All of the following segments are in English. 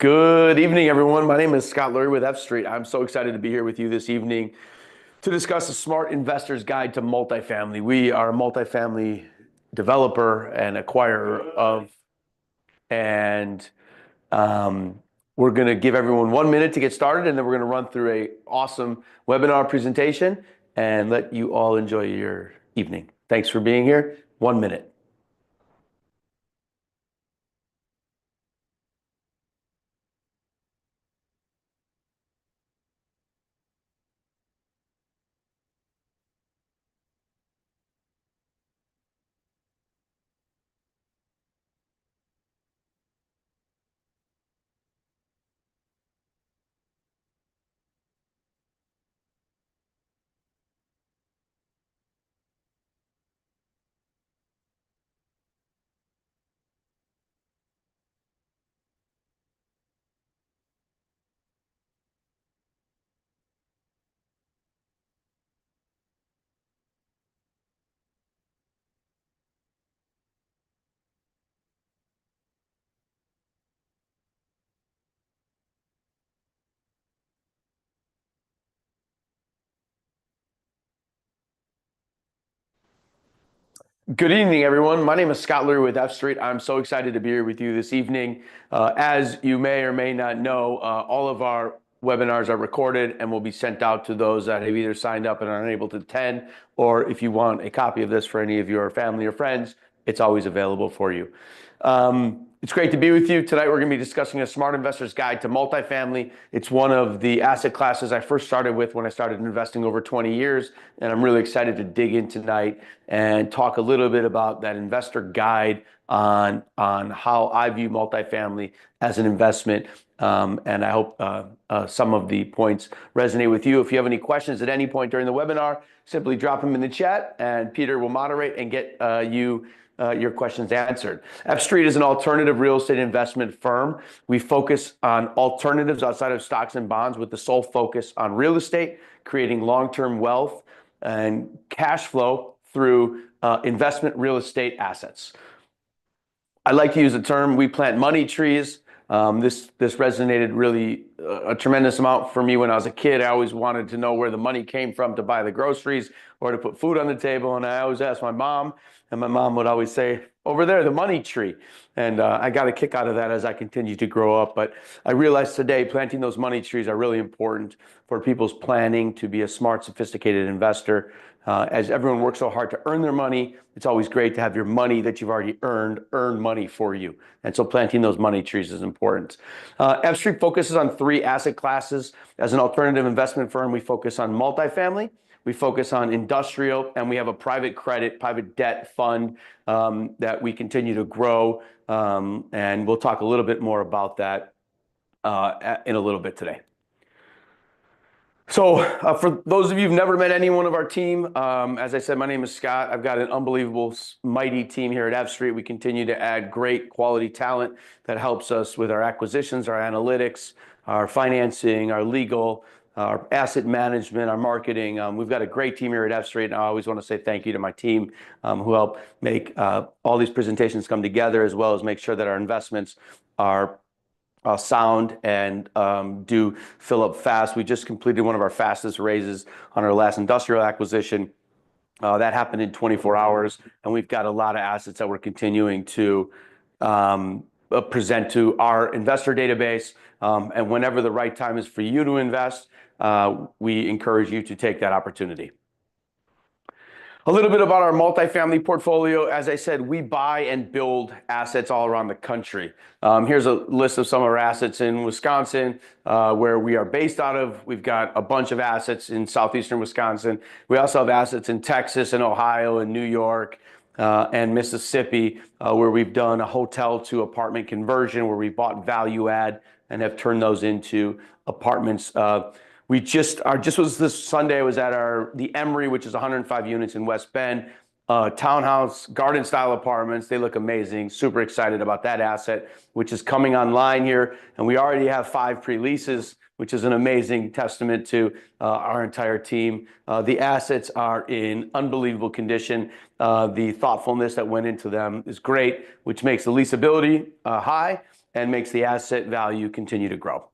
Good evening, everyone. My name is Scott Lurie with F Street. I'm so excited to be here with you this evening to discuss a smart investor's guide to multifamily. We are a multifamily developer and acquirer and um, we're going to give everyone 1 minute to get started, and then we're going to run through a awesome webinar presentation and let you all enjoy your evening. Thanks for being here. 1 minute. Good evening, everyone. My name is Scott Lurie with F Street. I'm so excited to be here with you this evening. As you may or may not know, all of our webinars are recorded and will be sent out to those that have either signed up and are unable to attend, or if you want a copy of this for any of your family or friends, it's always available for you. It's great to be with you. Tonight, we're going to be discussing a smart investor's guide to multifamily. It's one of the asset classes I first started with when I started investing over 20 years. And I'm really excited to dig in tonight and talk a little bit about that investor guide on how I view multifamily as an investment. And I hope some of the points resonate with you. If you have any questions at any point during the webinar, simply drop them in the chat and Peter will moderate and get your questions answered. F Street is an alternative real estate investment firm. We focus on alternatives outside of stocks and bonds with the sole focus on real estate, creating long-term wealth and cash flow through investment real estate assets. I like to use the term, we plant money trees. This resonated really a tremendous amount for me when I was a kid. I always wanted to know where the money came from to buy the groceries or to put food on the table. And I always asked my mom, and my mom would always say, over there, the money tree. And I got a kick out of that as I continued to grow up. But I realized today planting those money trees are really important for people's planning to be a smart, sophisticated investor. As everyone works so hard to earn their money, it's always great to have your money that you've already earn money for you. And so planting those money trees is important. F Street focuses on three asset classes. As an alternative investment firm, we focus on multifamily, we focus on industrial, and we have a private credit, private debt fund that we continue to grow. And we'll talk a little bit more about that in a little bit today. So for those of you who've never met anyone of our team, as I said, my name is Scott. I've got an unbelievable, mighty team here at F Street. We continue to add great quality talent that helps us with our acquisitions, our analytics, our financing, our legal, our asset management, our marketing. We've got a great team here at F Street, and I always want to say thank you to my team who help make all these presentations come together, as well as make sure that our investments are sound and do fill up fast. We just completed one of our fastest raises on our last industrial acquisition. That happened in 24 hours, and we've got a lot of assets that we're continuing to present to our investor database. And whenever the right time is for you to invest, we encourage you to take that opportunity. A little bit about our multifamily portfolio. As I said, we buy and build assets all around the country. Here's a list of some of our assets in Wisconsin, where we are based out of. We've got a bunch of assets in southeastern Wisconsin. We also have assets in Texas and Ohio and New York and Mississippi, where we've done a hotel to apartment conversion, where we bought value add and have turned those into apartments. We just was this Sunday. I was at the Emery, which is 105 units in West Bend, townhouse, garden style apartments. They look amazing. Super excited about that asset, which is coming online here. And we already have 5 pre-leases, which is an amazing testament to our entire team. The assets are in unbelievable condition. The thoughtfulness that went into them is great, which makes the leasability high. and makes the asset value continue to grow.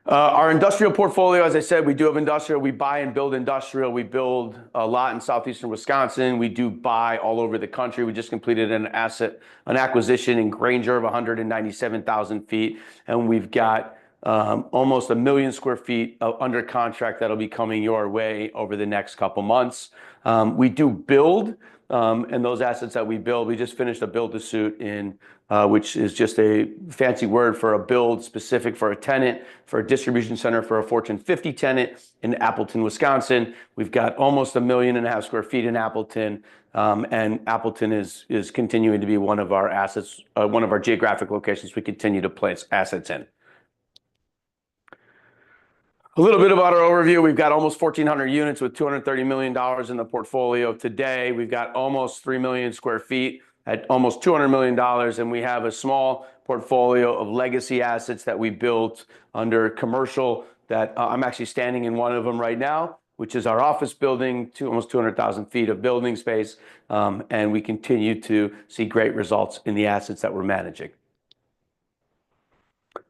Our industrial portfolio, as I said, we do have industrial. We buy and build industrial. We build a lot in southeastern Wisconsin. We do buy all over the country. We just completed an acquisition in Granger of 197,000 feet, and we've got almost 1 million square feet under contract that'll be coming your way over the next couple months. We do build, and those assets that we build, we just finished a build-to-suit in which is just a fancy word for a build specific for a tenant, for a distribution center for a Fortune 50 tenant in Appleton, Wisconsin. We've got almost 1.5 million square feet in Appleton, and Appleton is continuing to be one of our assets, one of our geographic locations we continue to place assets in. A little bit about our overview. We've got almost 1,400 units with $230 million in the portfolio today. We've got almost 3 million square feet at almost $200 million, and we have a small portfolio of legacy assets that we built under commercial that I'm actually standing in one of them right now, which is our office building, almost 200,000 feet of building space, and we continue to see great results in the assets that we're managing.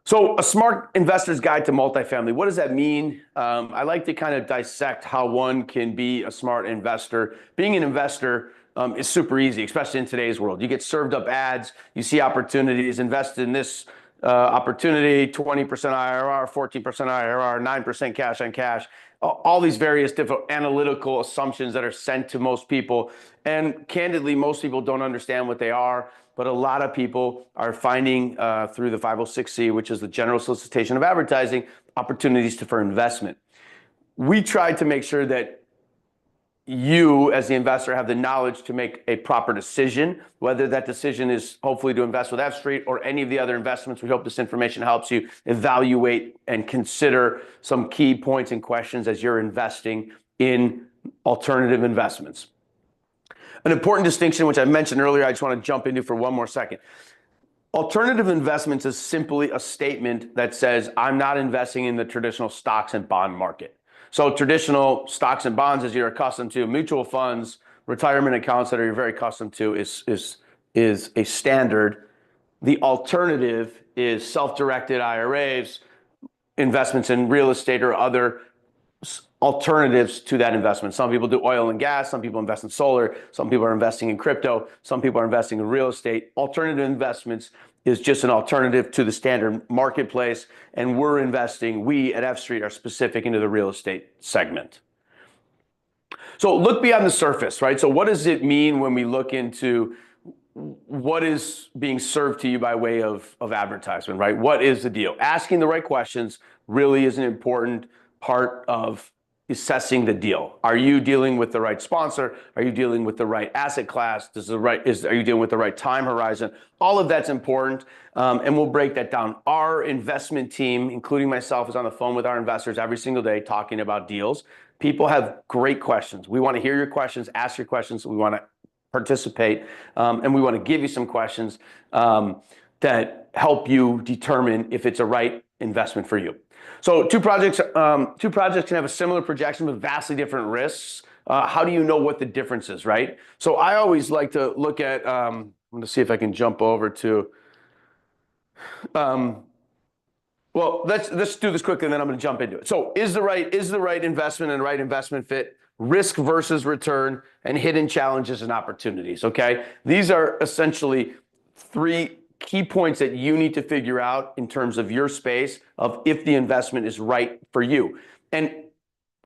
So a smart investor's guide to multifamily, what does that mean? I like to kind of dissect how one can be a smart investor. Being an investor is super easy, especially in today's world. You get served up ads, you see opportunities, invest in this opportunity, 20% IRR, 14% IRR, 9% cash on cash, all these various different analytical assumptions that are sent to most people. And candidly, most people don't understand what they are, but a lot of people are finding through the 506C, which is the general solicitation of advertising, opportunities for investment. We try to make sure that you, as the investor, have the knowledge to make a proper decision, whether that decision is hopefully to invest with F Street or any of the other investments. We hope this information helps you evaluate and consider some key points and questions as you're investing in alternative investments. An important distinction, which I mentioned earlier, I just want to jump into for one more second. Alternative investments is simply a statement that says, I'm not investing in the traditional stocks and bond market. So traditional stocks and bonds, as you're accustomed to, mutual funds, retirement accounts that you're very accustomed to is a standard. The alternative is self-directed IRAs, investments in real estate or other alternatives to that investment. Some people do oil and gas, some people invest in solar, some people are investing in crypto, some people are investing in real estate. Alternative investments is just an alternative to the standard marketplace, and we at F Street are specific into the real estate segment. So look beyond the surface, right? So what does it mean when we look into what is being served to you by way of advertisement, right? What is the deal? Asking the right questions really is an important part of assessing the deal. Are you dealing with the right sponsor? Are you dealing with the right asset class? Are you dealing with the right time horizon? All of that's important, and we'll break that down. Our investment team, including myself, is on the phone with our investors every single day talking about deals. People have great questions. We want to hear your questions, ask your questions. We want to participate, and we want to give you some questions that help you determine if it's a right investment for you. So two projects can have a similar projection with vastly different risks. How do you know what the difference is, right? So I always like to look at, I'm going to see if I can jump over to, well, let's do this quickly and then I'm going to jump into it. So is the right investment and the right investment fit, risk versus return, and hidden challenges and opportunities, okay? These are essentially three key points that you need to figure out in terms of your space of if the investment is right for you. And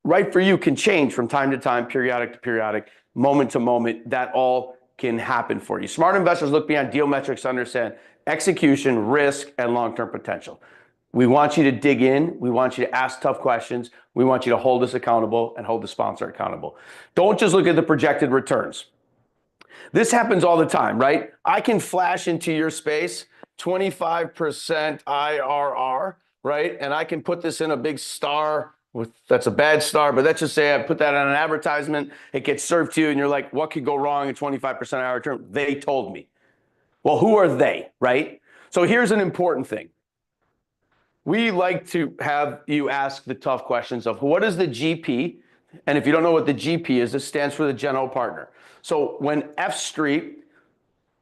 right for you can change from time to time, periodic to periodic, moment to moment. That all can happen for you. Smart investors look beyond deal metrics to understand execution, risk, and long-term potential. We want you to dig in. We want you to ask tough questions. We want you to hold us accountable and hold the sponsor accountable. Don't just look at the projected returns. This happens all the time, right? I can flash into your space 25% IRR, right? And I can put this in a big star that's a bad star, but let's just say I put that on an advertisement. It gets served to you and you're like, what could go wrong in 25% IRR return? They told me. Well, who are they, right? So here's an important thing. We like to have you ask the tough questions of what is the GP? And if you don't know what the GP is, it stands for the general partner. So when F Street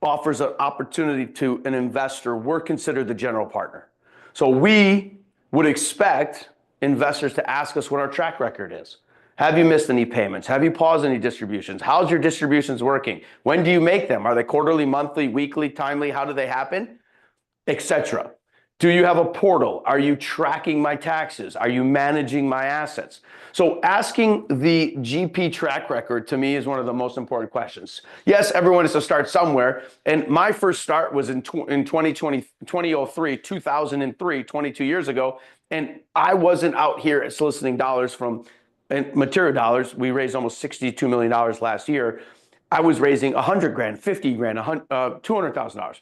offers an opportunity to an investor, we're considered the general partner. So we would expect investors to ask us what our track record is. Have you missed any payments? Have you paused any distributions? How's your distributions working? When do you make them? Are they quarterly, monthly, weekly, timely? How do they happen? Etc. Do you have a portal? Are you tracking my taxes? Are you managing my assets? So asking the GP track record to me is one of the most important questions. Yes, everyone has to start somewhere. And my first start was in 2003, 22 years ago. And I wasn't out here soliciting dollars from and material dollars. We raised almost $62 million last year. I was raising 100 grand, 50 grand, $200,000.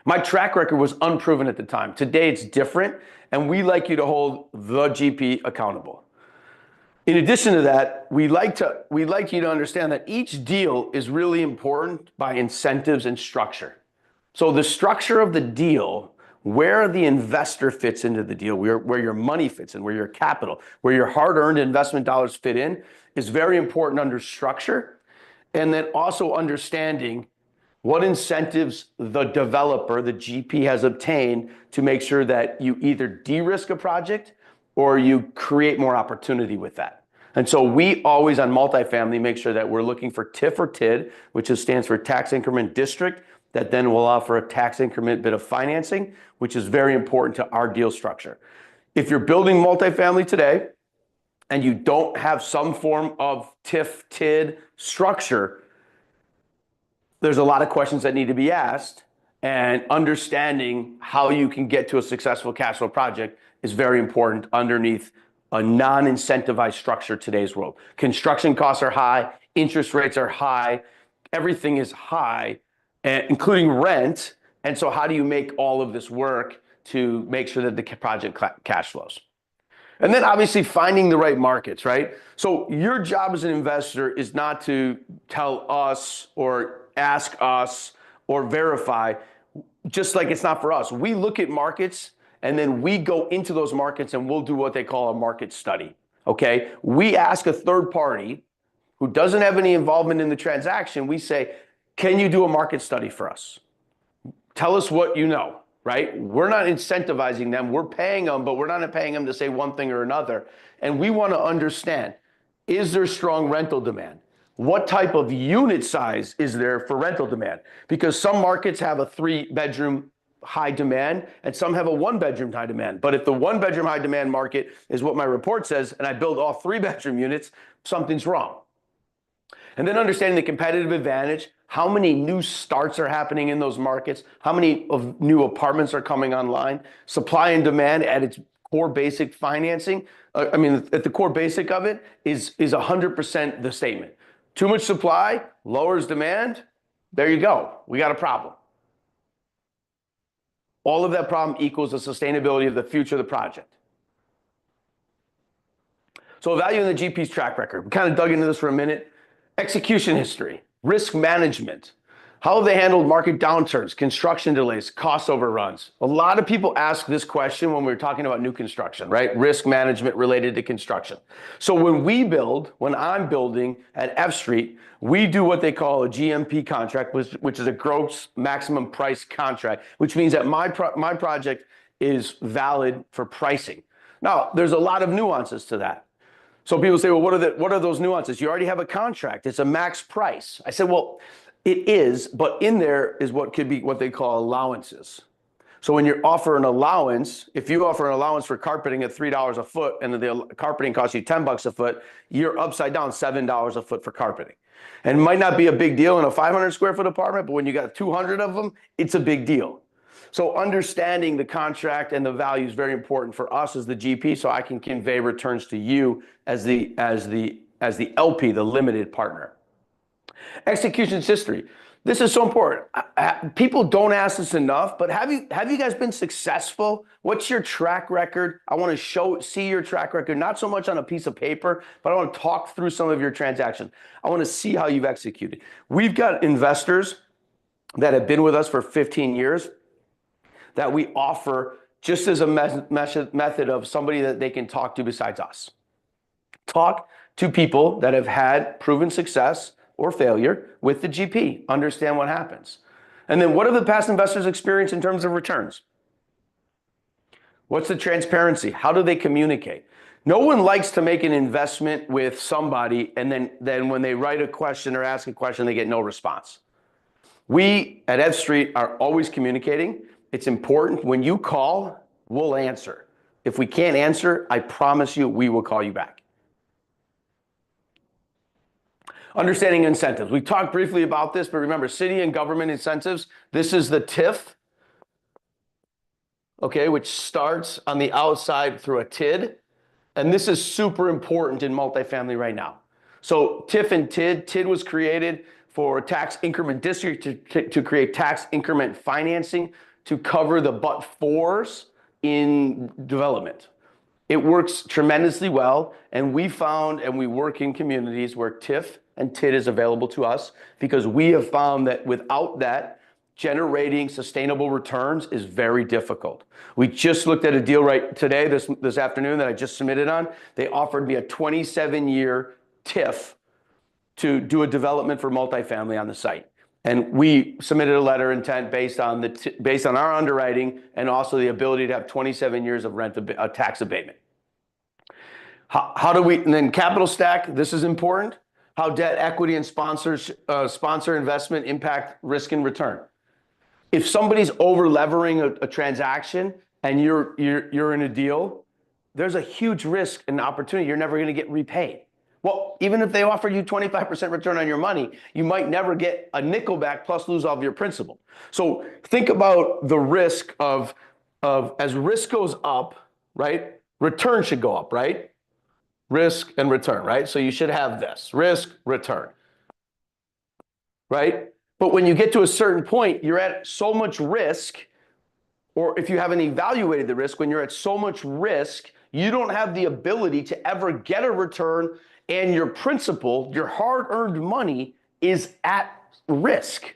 My track record was unproven at the time. Today it's different, and we like you to hold the GP accountable. In addition to that, we like you to understand that each deal is really important by incentives and structure. So the structure of the deal, where the investor fits into the deal, where your money fits in, where your capital, where your hard-earned investment dollars fit in, is very important under structure. And then also understanding what incentives the developer, the GP, has obtained to make sure that you either de-risk a project or you create more opportunity with that. And so we always on multifamily make sure that we're looking for TIF or TID, which stands for tax increment district, that then will offer a tax increment bit of financing, which is very important to our deal structure. If you're building multifamily today and you don't have some form of TIF, TID structure, there's a lot of questions that need to be asked, and understanding how you can get to a successful cash flow project is very important underneath a non-incentivized structure today's world. Construction costs are high, interest rates are high, everything is high, including rent. And so how do you make all of this work to make sure that the project cash flows? And then obviously finding the right markets, right? So your job as an investor is not to tell us or ask us or verify, just like it's not for us. We look at markets and then we go into those markets and we'll do what they call a market study, okay? We ask a third party who doesn't have any involvement in the transaction, we say, can you do a market study for us? Tell us what you know. Right? We're not incentivizing them. We're paying them, but we're not paying them to say one thing or another. And we want to understand, is there strong rental demand? What type of unit size is there for rental demand? Because some markets have a 3-bedroom high demand and some have a 1-bedroom high demand. But if the 1-bedroom high demand market is what my report says, and I build all 3-bedroom units, something's wrong. And then understanding the competitive advantage, how many new starts are happening in those markets, how many of new apartments are coming online, supply and demand at its core basic financing. At the core basic of it is 100% the statement. Too much supply lowers demand. There you go. We got a problem. All of that problem equals the sustainability of the future of the project. So evaluating the GP's track record. We kind of dug into this for a minute. Execution history, risk management. How have they handled market downturns, construction delays, cost overruns? A lot of people ask this question when we're talking about new construction, right? Risk management related to construction. So when I'm building at F Street, we do what they call a GMP contract, which is a gross maximum price contract, which means that my project is valid for pricing. Now, there's a lot of nuances to that. So people say, well, what are those nuances? You already have a contract. It's a max price. I said, well, it is, but in there is what could be what they call allowances. So when you offer an allowance, if you offer an allowance for carpeting at $3 a foot and the carpeting costs you $10 a foot, you're upside down $7 a foot for carpeting. And it might not be a big deal in a 500 square foot apartment, but when you got 200 of them, it's a big deal. So understanding the contract and the value is very important for us as the GP, so I can convey returns to you as the LP, the limited partner. Executions history. This is so important. People don't ask this enough, but have you guys been successful? What's your track record? I want to see your track record, not so much on a piece of paper, but I want to talk through some of your transactions. I want to see how you've executed. We've got investors that have been with us for 15 years that we offer just as a method of somebody that they can talk to besides us. Talk to people that have had proven success or failure with the GP. Understand what happens. And then what have the past investors experienced in terms of returns? What's the transparency? How do they communicate? No one likes to make an investment with somebody and then when they write a question or ask a question, they get no response. We at F Street are always communicating. It's important. When you call, we'll answer. If we can't answer, I promise you, we will call you back. Understanding incentives. We talked briefly about this, but remember, city and government incentives. This is the TIF, okay, which starts on the outside through a TID. And this is super important in multifamily right now. So TIF and TID, TID was created for tax increment district to create tax increment financing to cover the but-fors in development. It works tremendously well, and we found, and we work in communities where TIF and TID is available to us because we have found that without that, generating sustainable returns is very difficult. We just looked at a deal right today, this afternoon that I just submitted on. They offered me a 27-year TIF to do a development for multifamily on the site. And we submitted a letter of intent based on our underwriting and also the ability to have 27 years of tax abatement. How do we, and then capital stack, this is important. How debt, equity, and sponsor investment impact risk and return. If somebody's over-levering a transaction and you're in a deal, there's a huge risk and opportunity. You're never going to get repaid. Well, even if they offer you 25% return on your money, you might never get a nickel back plus lose all of your principal. So think about the risk of as risk goes up, right? Return should go up, right? Risk and return, right? So you should have this, risk, return, right? But when you get to a certain point, you're at so much risk, or if you haven't evaluated the risk, when you're at so much risk, you don't have the ability to ever get a return, and your principal, your hard-earned money, is at risk.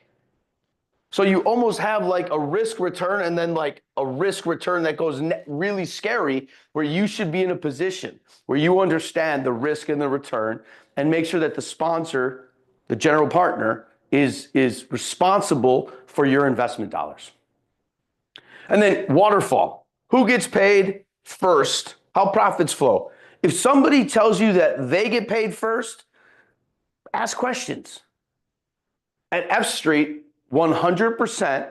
So you almost have like a risk return and then like a risk return that goes really scary, where you should be in a position where you understand the risk and the return and make sure that the sponsor, the general partner, is responsible for your investment dollars. And then waterfall. Who gets paid first? How profits flow. If somebody tells you that they get paid first, ask questions. At F Street, 100%,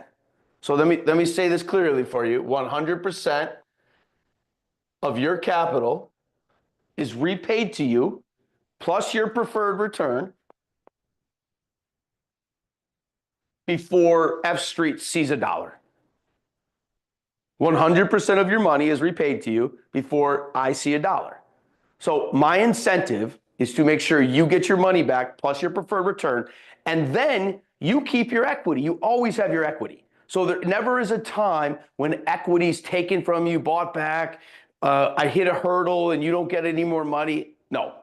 so let me say this clearly for you, 100% of your capital is repaid to you, plus your preferred return, before F Street sees a dollar. 100% of your money is repaid to you before I see a dollar. So my incentive is to make sure you get your money back plus your preferred return, and then you keep your equity. You always have your equity. So there never is a time when equity is taken from you, bought back, I hit a hurdle and you don't get any more money. No,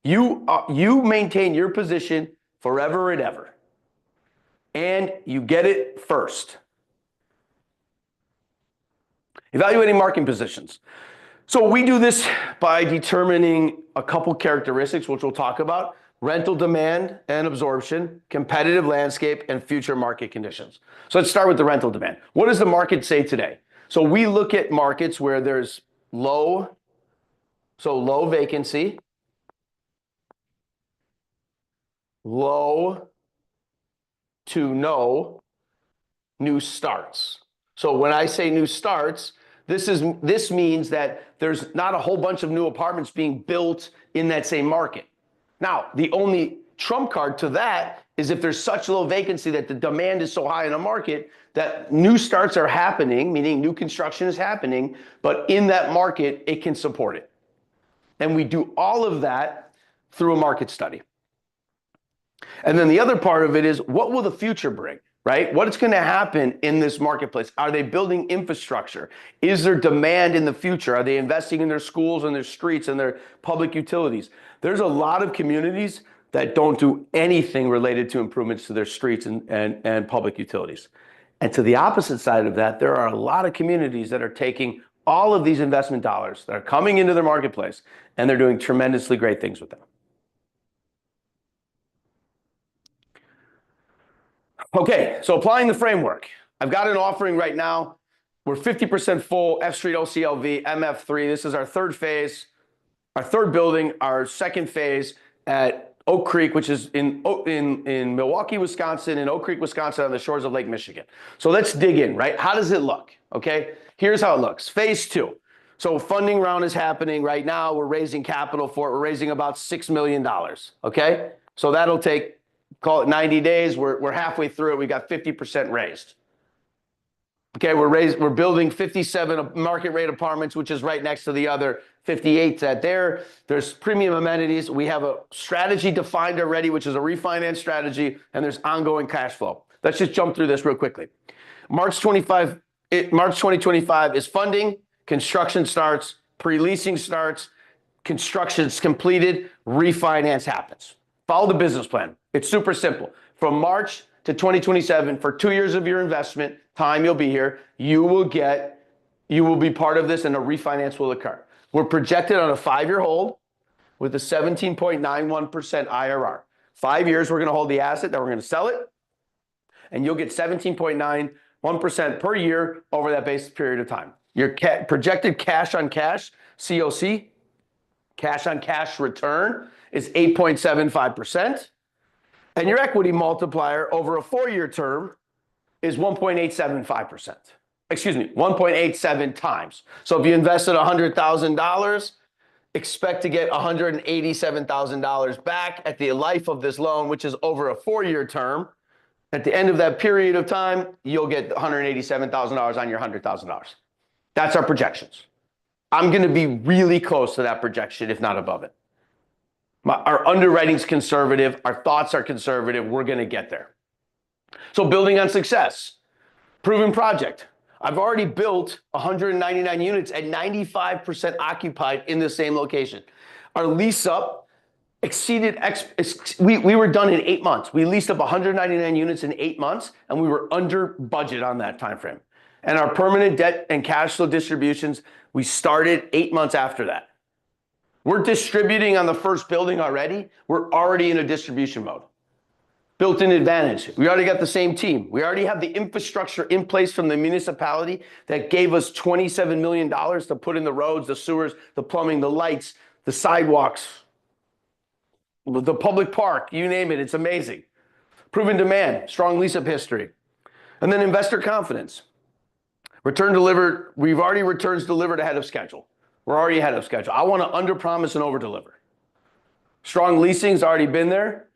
you maintain your position forever and ever, and you get it first. Evaluating market positions. So we do this by determining a couple characteristics, which we'll talk about: rental demand and absorption, competitive landscape, and future market conditions. So let's start with the rental demand. What does the market say today? So we look at markets where there's low vacancy, low to no new starts. So when I say new starts, this means that there's not a whole bunch of new apartments being built in that same market. Now, the only trump card to that is if there's such low vacancy that the demand is so high in a market that new starts are happening, meaning new construction is happening, but in that market, it can support it. And we do all of that through a market study. And then the other part of it is, what will the future bring? Right? What's going to happen in this marketplace? Are they building infrastructure? Is there demand in the future? Are they investing in their schools and their streets and their public utilities? There's a lot of communities that don't do anything related to improvements to their streets and public utilities. And to the opposite side of that, there are a lot of communities that are taking all of these investment dollars that are coming into their marketplace, and they're doing tremendously great things with them. Okay, so applying the framework. I've got an offering right now. We're 50% full, F Street OCLV, MF3. This is our third phase, our third building, our second phase at Oak Creek, which is in Milwaukee, Wisconsin, and Oak Creek, Wisconsin, on the shores of Lake Michigan. So let's dig in, right? How does it look? Okay, here's how it looks. Phase 2. So funding round is happening right now. We're raising capital for it. We're raising about $6 million. Okay, so that'll take, call it 90 days. We're halfway through it. We got 50% raised. Okay, we're building 57 market rate apartments, which is right next to the other 58 that there. There's premium amenities. We have a strategy defined already, which is a refinance strategy, and there's ongoing cash flow. Let's just jump through this real quickly. March 2025 is funding, construction starts, pre-leasing starts, construction's completed, refinance happens. Follow the business plan. It's super simple. From March to 2027, for 2 years of your investment time you'll be here, you will be part of this, and a refinance will occur. We're projected on a 5-year hold with a 17.91% IRR. 5 years, we're going to hold the asset, then we're going to sell it, and you'll get 17.91% per year over that base period of time. Your projected cash on cash, COC, cash on cash return, is 8.75%. And your equity multiplier over a 4-year term is 1.875%. Excuse me, 1.87 times. So if you invested $100,000, expect to get $187,000 back at the life of this loan, which is over a 4-year term. At the end of that period of time, you'll get $187,000 on your $100,000. That's our projections. I'm going to be really close to that projection, if not above it. Our underwriting's conservative. Our thoughts are conservative. We're going to get there. So building on success, proven project. I've already built 199 units at 95% occupied in the same location. Our lease up exceeded, we were done in 8 months. We leased up 199 units in 8 months, and we were under budget on that time frame. And our permanent debt and cash flow distributions, we started 8 months after that. We're distributing on the first building already. We're already in a distribution mode. Built-in advantage. We already got the same team. We already have the infrastructure in place from the municipality that gave us $27 million to put in the roads, the sewers, the plumbing, the lights, the sidewalks, the public park, you name it. It's amazing. Proven demand, strong lease-up history. And then investor confidence. Return delivered. We've already returns delivered ahead of schedule. We're already ahead of schedule. I want to underpromise and overdeliver. Strong leasing's already been there.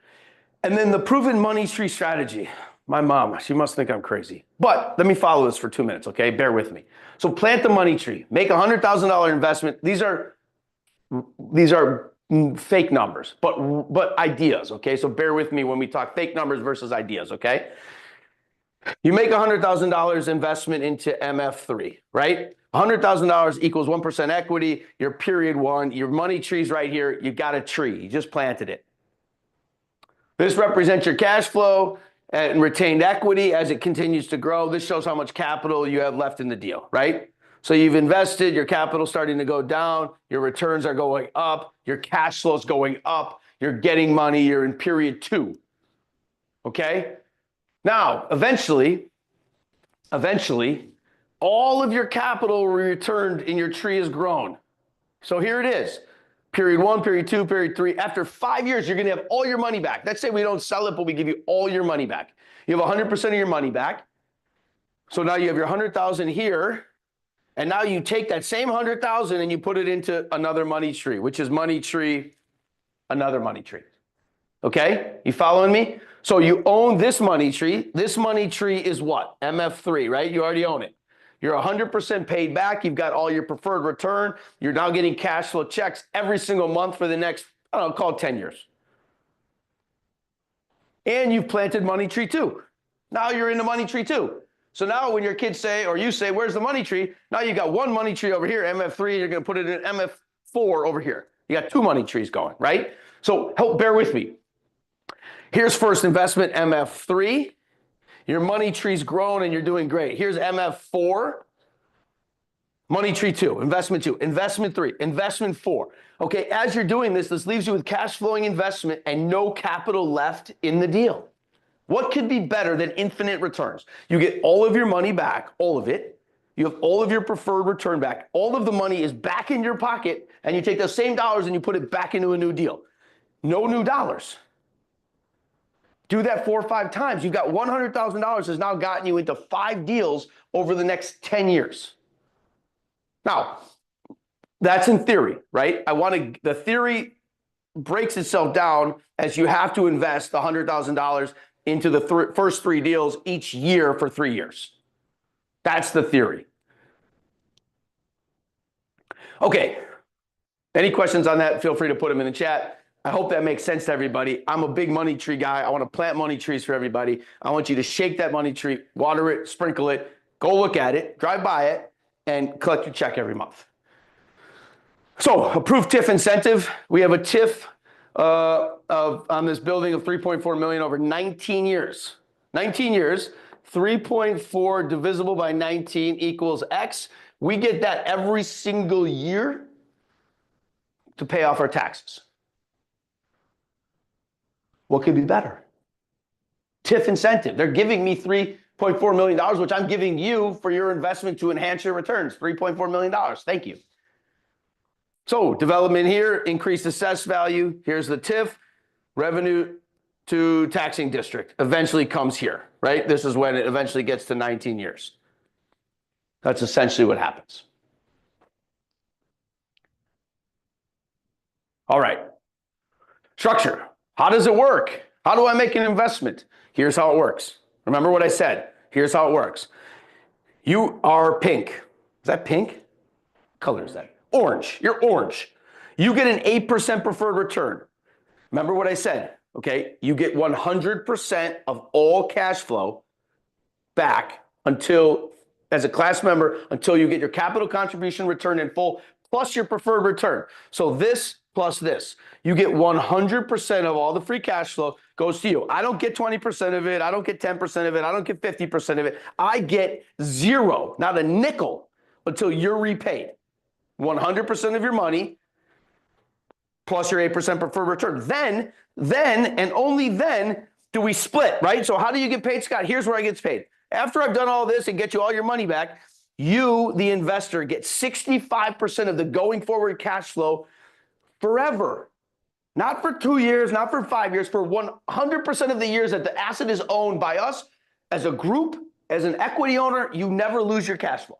And then the proven money tree strategy. My mom, she must think I'm crazy. But let me follow this for 2 minutes, okay? Bear with me. So plant the money tree. Make a $100,000 investment. These are fake numbers, but ideas, okay? So bear with me when we talk fake numbers versus ideas, okay? You make $100,000 investment into MF3, right? $100,000 equals 1% equity. Your period one, your money tree's right here. You got a tree. You just planted it. This represents your cash flow and retained equity as it continues to grow. This shows how much capital you have left in the deal, right? So you've invested, your capital's starting to go down, your returns are going up, your cash flow's going up, you're getting money, you're in period 2, okay? Now, eventually, all of your capital returned in your tree has grown. So here it is. Period 1, period 2, period 3. After 5 years, you're going to have all your money back. Let's say we don't sell it, but we give you all your money back. You have 100% of your money back. So now you have your 100,000 here. And now you take that same 100,000 and you put it into another money tree, which is money tree, another money tree. Okay? You following me? So you own this money tree. This money tree is what? MF3, right? You already own it. You're 100% paid back. You've got all your preferred return. You're now getting cash flow checks every single month for the next, I don't know, call it 10 years. And you've planted money tree 2. Now you're in the money tree 2. So now when your kids say, or you say, where's the money tree? Now you got one money tree over here, MF3, you're going to put it in MF4 over here. You got 2 money trees going, right? So bear with me. Here's first investment, MF3. Your money tree's grown and you're doing great. Here's MF4, money tree 2, investment 2, investment 3, investment 4. Okay, as you're doing this, this leaves you with cash flowing investment and no capital left in the deal. What could be better than infinite returns? You get all of your money back, all of it. You have all of your preferred return back. All of the money is back in your pocket, and you take those same dollars and you put it back into a new deal. No new dollars. Do that 4 or 5 times. You've got $100,000 has now gotten you into 5 deals over the next 10 years. Now, that's in theory, right? The theory breaks itself down as you have to invest $100,000 into the first 3 deals each year for 3 years. That's the theory. Okay. Any questions on that? Feel free to put them in the chat. I hope that makes sense to everybody. I'm a big money tree guy. I want to plant money trees for everybody. I want you to shake that money tree, water it, sprinkle it, go look at it, drive by it, and collect your check every month. So, approved TIF incentive. We have a TIF on this building of $3.4 million over 19 years. 19 years, 3.4 divisible by 19 equals X. We get that every single year to pay off our taxes. What could be better? TIF incentive. They're giving me $3.4 million, which I'm giving you for your investment to enhance your returns. $3.4 million. Thank you. So development here, increased assessed value. Here's the TIF. Revenue to taxing district eventually comes here, right? This is when it eventually gets to 19 years. That's essentially what happens. All right. Structure. How does it work? How do I make an investment? Here's how it works. Remember what I said. Here's how it works. You are pink. Is that pink? What color is that? Orange. You're orange. You get an 8% preferred return. Remember what I said, okay? You get 100% of all cash flow back until, as a class member, until you get your capital contribution return in full, plus your preferred return. So this plus this. You get 100% of all the free cash flow goes to you. I don't get 20% of it. I don't get 10% of it. I don't get 50% of it. I get zero, not a nickel, until you're repaid. 100% of your money plus your 8% preferred return. Then, and only then do we split, right? So how do you get paid, Scott? Here's where I get paid. After I've done all this and get you all your money back, you, the investor, get 65% of the going forward cash flow forever. Not for 2 years, not for 5 years, for 100% of the years that the asset is owned by us as a group, as an equity owner. You never lose your cash flow.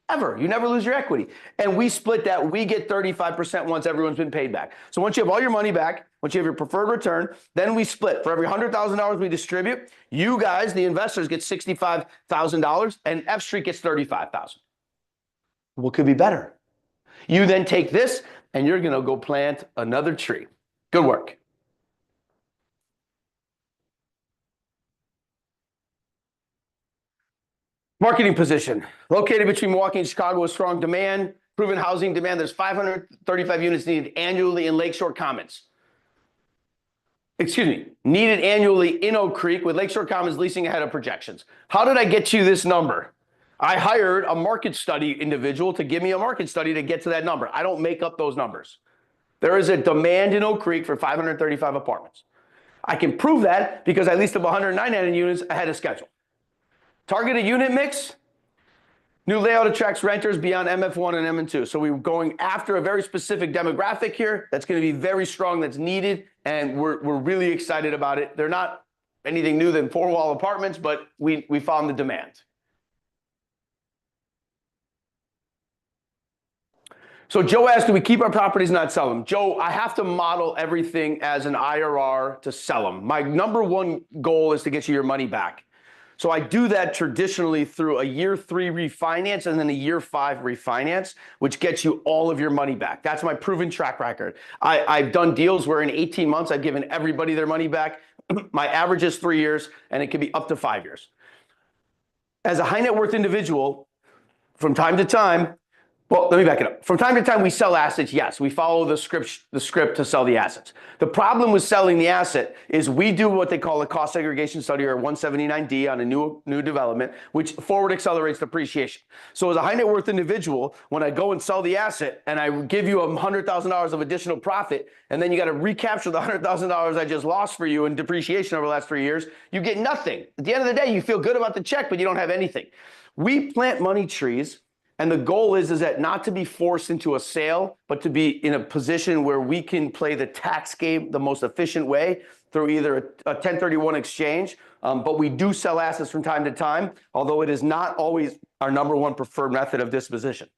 Ever. You never lose your equity. And we split that. We get 35% once everyone's been paid back. So once you have all your money back, once you have your preferred return, then we split. For every $100,000 we distribute, you guys, the investors, get $65,000 and F Street gets $35,000. What could be better? You then take this and you're going to go plant another tree. Good work. Marketing position. Located between Milwaukee and Chicago with strong demand, proven housing demand. There's 535 units needed annually in Lakeshore Commons. Needed annually in Oak Creek with Lakeshore Commons leasing ahead of projections. How did I get you this number? I hired a market study individual to give me a market study to get to that number. I don't make up those numbers. There is a demand in Oak Creek for 535 apartments. I can prove that because I leased up 199 units ahead of schedule. Targeted unit mix, new layout attracts renters beyond MF1 and MN2. So we're going after a very specific demographic here that's going to be very strong, that's needed, and we're really excited about it. They're not anything new than 4-wall apartments, but we found the demand. So Joe asked, do we keep our properties, not sell them? Joe, I have to model everything as an IRR to sell them. My number one goal is to get you your money back. So I do that traditionally through a year 3 refinance and then a year 5 refinance, which gets you all of your money back. That's my proven track record. I've done deals where in 18 months, I've given everybody their money back. My average is 3 years, and it can be up to 5 years. As a high net worth individual, from time to time, Well, let me back it up. From time to time, we sell assets. Yes, we follow the script to sell the assets. The problem with selling the asset is we do what they call a cost segregation study, or 179D, on a new development, which forward accelerates depreciation. So as a high net worth individual, when I go and sell the asset and I give you $100,000 of additional profit, and then you got to recapture the $100,000 I just lost for you in depreciation over the last 3 years, you get nothing. At the end of the day, you feel good about the check, but you don't have anything. We plant money trees. And the goal is that not to be forced into a sale, but to be in a position where we can play the tax game the most efficient way through either a 1031 exchange. But we do sell assets from time to time, although it is not always our number one preferred method of disposition.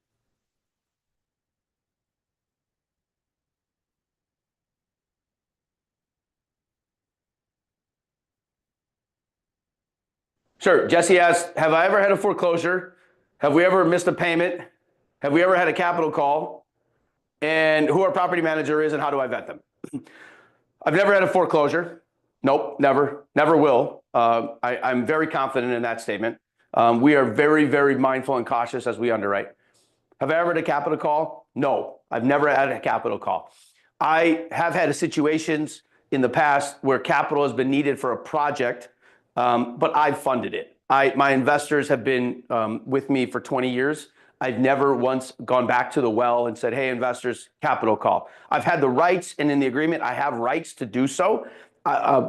Sure. Jesse asked, have I ever had a foreclosure? Have we ever missed a payment? Have we ever had a capital call? And who our property manager is and how do I vet them? I've never had a foreclosure. Nope, never will. I'm very confident in that statement. We are very, very mindful and cautious as we underwrite. Have I ever had a capital call? No, I've never had a capital call. I have had situations in the past where capital has been needed for a project, but I've funded it. My investors have been with me for 20 years. I've never once gone back to the well and said, hey, investors, capital call. I've had the rights, and in the agreement, I have rights to do so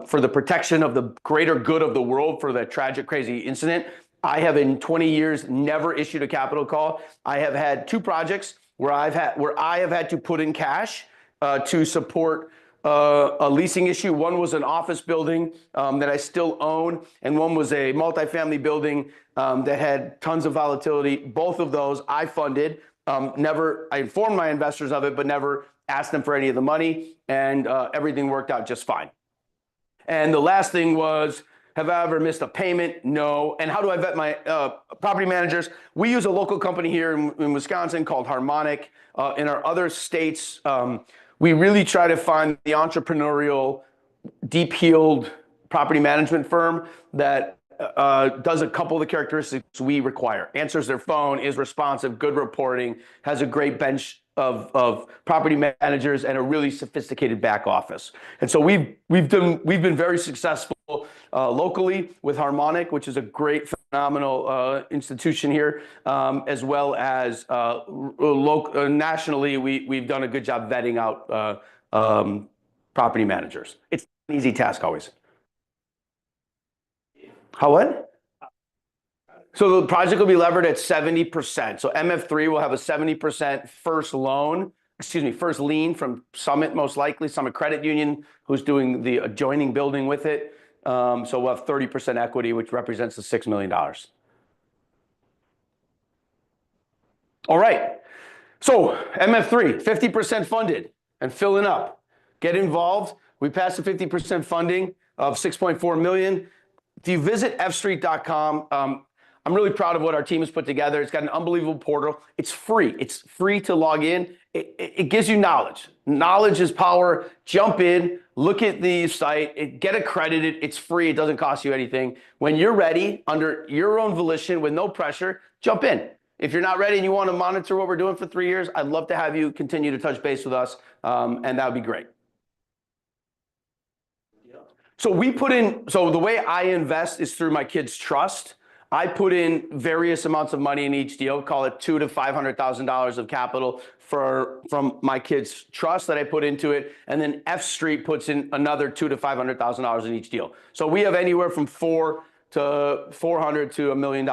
for the protection of the greater good of the world for the tragic, crazy incident. I have in 20 years never issued a capital call. I have had two projects where I have had to put in cash to support a leasing issue. One was an office building that I still own, and one was a multifamily building that had tons of volatility. Both of those I funded. I informed my investors of it, but never asked them for any of the money, and everything worked out just fine. And the last thing was, have I ever missed a payment? No. And how do I vet my property managers? We use a local company here in Wisconsin called Harmonic. In our other states, we really try to find the entrepreneurial, deep-heeled property management firm that does a couple of the characteristics we require. Answers their phone, is responsive, good reporting, has a great bench of property managers, and a really sophisticated back office. And so we've been very successful locally with Harmonic, which is a great, phenomenal institution here, as well as nationally. We've done a good job vetting out property managers. It's an easy task always. How what? So the project will be levered at 70%. So MF3 will have a 70% first lien from Summit, most likely, Summit Credit Union, who's doing the adjoining building with it. So we'll have 30% equity, which represents the $6 million. All right. So MF3, 50% funded and filling up. Get involved. We passed the 50% funding of $6.4 million. If you visit fstreet.com, I'm really proud of what our team has put together. It's got an unbelievable portal. It's free. It's free to log in. It gives you knowledge. Knowledge is power. Jump in, look at the site, get accredited. It's free. It doesn't cost you anything. When you're ready, under your own volition, with no pressure, jump in. If you're not ready and you want to monitor what we're doing for 3 years, I'd love to have you continue to touch base with us, and that would be great. So the way I invest is through my kids' trust. I put in various amounts of money in each deal, call it $200,000 to $500,000 of capital from my kids' trust that I put into it, and then F Street puts in another $200,000 to $500,000 in each deal. So we have anywhere from $400,000 to $1 million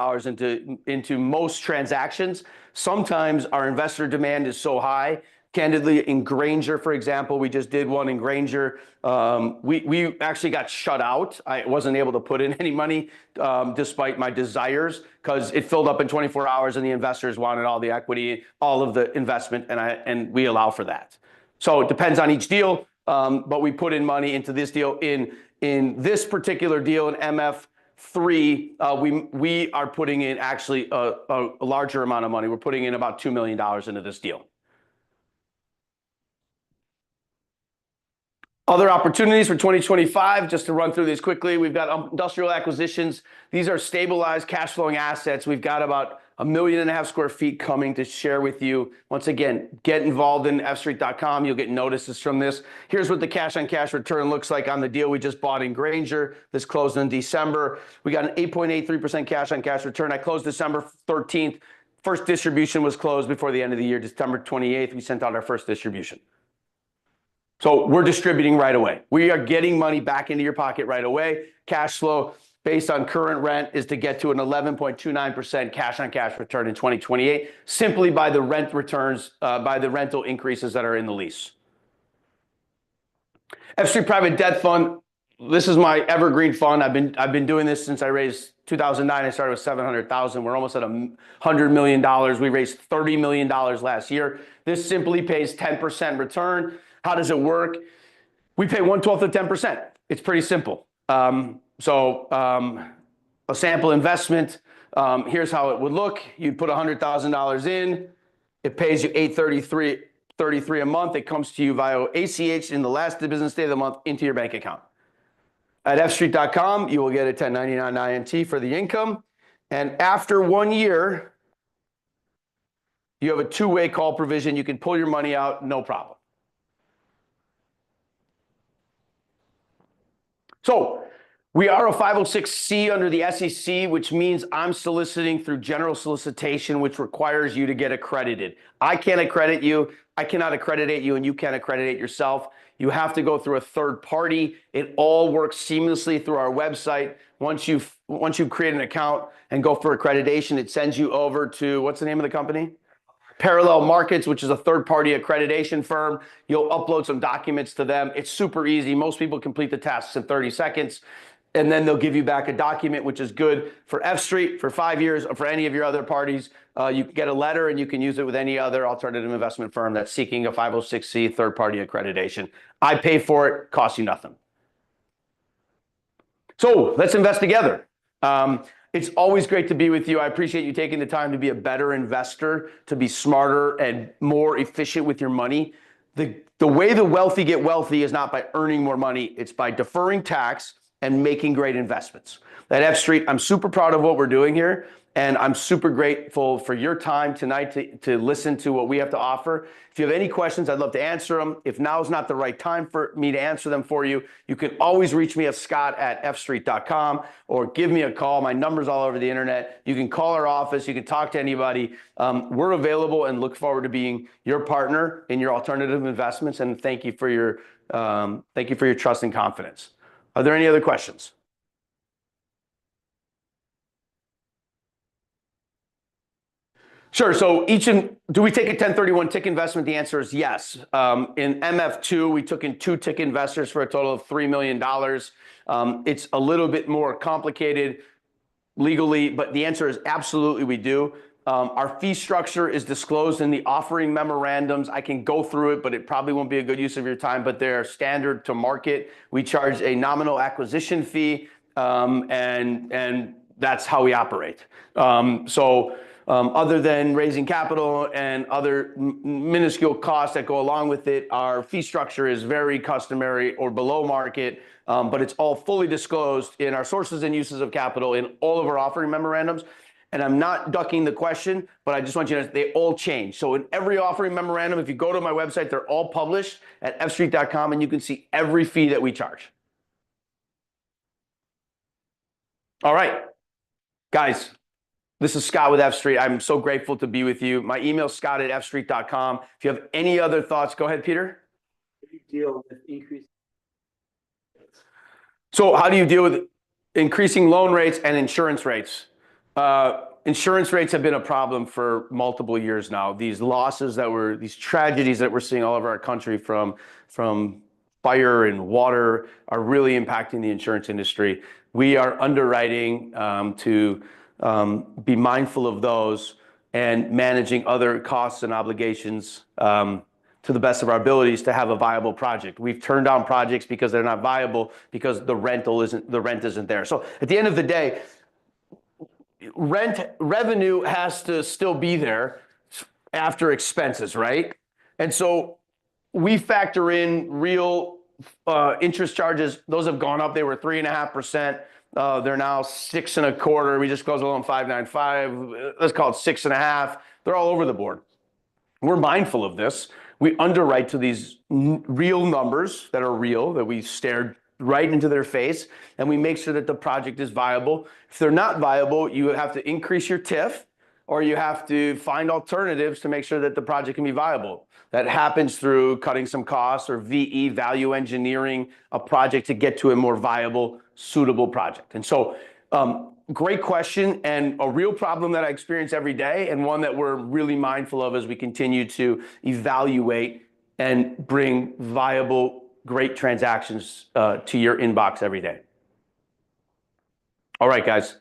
into most transactions. Sometimes our investor demand is so high. Candidly, in Granger, for example, we just did one in Granger. We actually got shut out. I wasn't able to put in any money despite my desires, because it filled up in 24 hours and the investors wanted all the equity, all of the investment, and we allow for that. So it depends on each deal, but we put in money into this deal. In this particular deal in MF3, we are putting in actually a larger amount of money. We're putting in about $2 million into this deal. Other opportunities for 2025, just to run through these quickly, we've got industrial acquisitions. These are stabilized cash flowing assets. We've got about 1.5 million square feet coming to share with you. Once again, get involved in fstreet.com. You'll get notices from this. Here's what the cash on cash return looks like on the deal we just bought in Granger. This closed in December. We got an 8.83% cash on cash return. I closed December 13th. First distribution was closed before the end of the year. December 28th, we sent out our first distribution. So we're distributing right away. We are getting money back into your pocket right away. Cash flow based on current rent is to get to an 11.29% cash on cash return in 2028, simply by the rent returns, by the rental increases that are in the lease. F Street Private Debt Fund. This is my evergreen fund. I've been doing this since I raised 2009. I started with 700,000. We're almost at $100 million. We raised $30 million last year. This simply pays 10% return. How does it work? We pay 1/12 of 10%. It's pretty simple. A sample investment. Here's how it would look. You'd put $100,000 in. It pays you $833 a month. It comes to you via ACH in the last business day of the month into your bank account. At fstreet.com, you will get a 1099 INT for the income. And after 1 year, you have a two-way call provision. You can pull your money out, no problem. So we are a 506C under the SEC, which means I'm soliciting through general solicitation, which requires you to get accredited. I can't accredit you. I cannot accreditate you, and you can't accreditate yourself. You have to go through a third party. It all works seamlessly through our website. Once you create an account and go for accreditation, it sends you over to, what's the name of the company? Parallel Markets, which is a third-party accreditation firm. You'll upload some documents to them. It's super easy. Most people complete the tasks in 30 seconds, and then they'll give you back a document, which is good for F Street for 5 years, or for any of your other parties. You can get a letter, and you can use it with any other alternative investment firm that's seeking a 506C third-party accreditation. I pay for it, costs you nothing. So let's invest together. It's always great to be with you. I appreciate you taking the time to be a better investor, to be smarter and more efficient with your money. The way the wealthy get wealthy is not by earning more money. It's by deferring tax and making great investments. At F Street, I'm super proud of what we're doing here. And I'm super grateful for your time tonight to listen to what we have to offer. If you have any questions, I'd love to answer them. If now is not the right time for me to answer them for you, you can always reach me at scott@fstreet.com or give me a call. My number's all over the internet. You can call our office. You can talk to anybody. We're available and look forward to being your partner in your alternative investments. And thank you for your trust and confidence. Are there any other questions? Sure. So do we take a 1031 TIC investment? The answer is yes. In MF2, we took in 2 TIC investors for a total of $3 million. It's a little bit more complicated legally, but the answer is absolutely we do. Our fee structure is disclosed in the offering memorandums. I can go through it, but it probably won't be a good use of your time, but they're standard to market. We charge a nominal acquisition fee, and that's how we operate. Other than raising capital and other minuscule costs that go along with it, our fee structure is very customary or below market, but it's all fully disclosed in our sources and uses of capital in all of our offering memorandums. And I'm not ducking the question, but I just want you to know they all change. So in every offering memorandum, if you go to my website, they're all published at fstreet.com, and you can see every fee that we charge. All right, guys. This is Scott with F Street. I'm so grateful to be with you. My email is scott@fstreet.com. If you have any other thoughts, go ahead, Peter. How do you deal with increasing? So how do you deal with increasing loan rates and insurance rates? Insurance rates have been a problem for multiple years now. These tragedies that we're seeing all over our country from fire and water are really impacting the insurance industry. We are underwriting to be mindful of those and managing other costs and obligations to the best of our abilities to have a viable project. We've turned down projects because they're not viable because the rent isn't there. So at the end of the day, revenue has to still be there after expenses, right? And so we factor in real interest charges. Those have gone up. They were 3.5%. They're now 6.25. We just closed a loan 5.95. Let's call it 6.5. They're all over the board. We're mindful of this. We underwrite to these real numbers that are real, that we stared right into their face, and we make sure that the project is viable. If they're not viable, you have to increase your TIF, or you have to find alternatives to make sure that the project can be viable. That happens through cutting some costs or VE, value engineering a project to get to a more viable, suitable project. And so, great question, and a real problem that I experience every day, and one that we're really mindful of as we continue to evaluate and bring viable, great transactions to your inbox every day. All right, guys.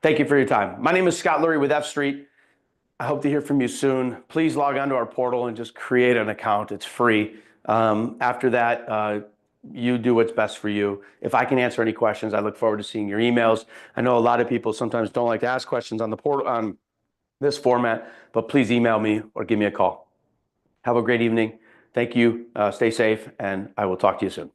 Thank you for your time. My name is Scott Lurie with F Street. I hope to hear from you soon. Please log on to our portal and just create an account. It's free. After that, you do what's best for you. If I can answer any questions, I look forward to seeing your emails. I know a lot of people sometimes don't like to ask questions on the portal on this format, but please email me or give me a call. Have a great evening. Thank you. Stay safe, and I will talk to you soon.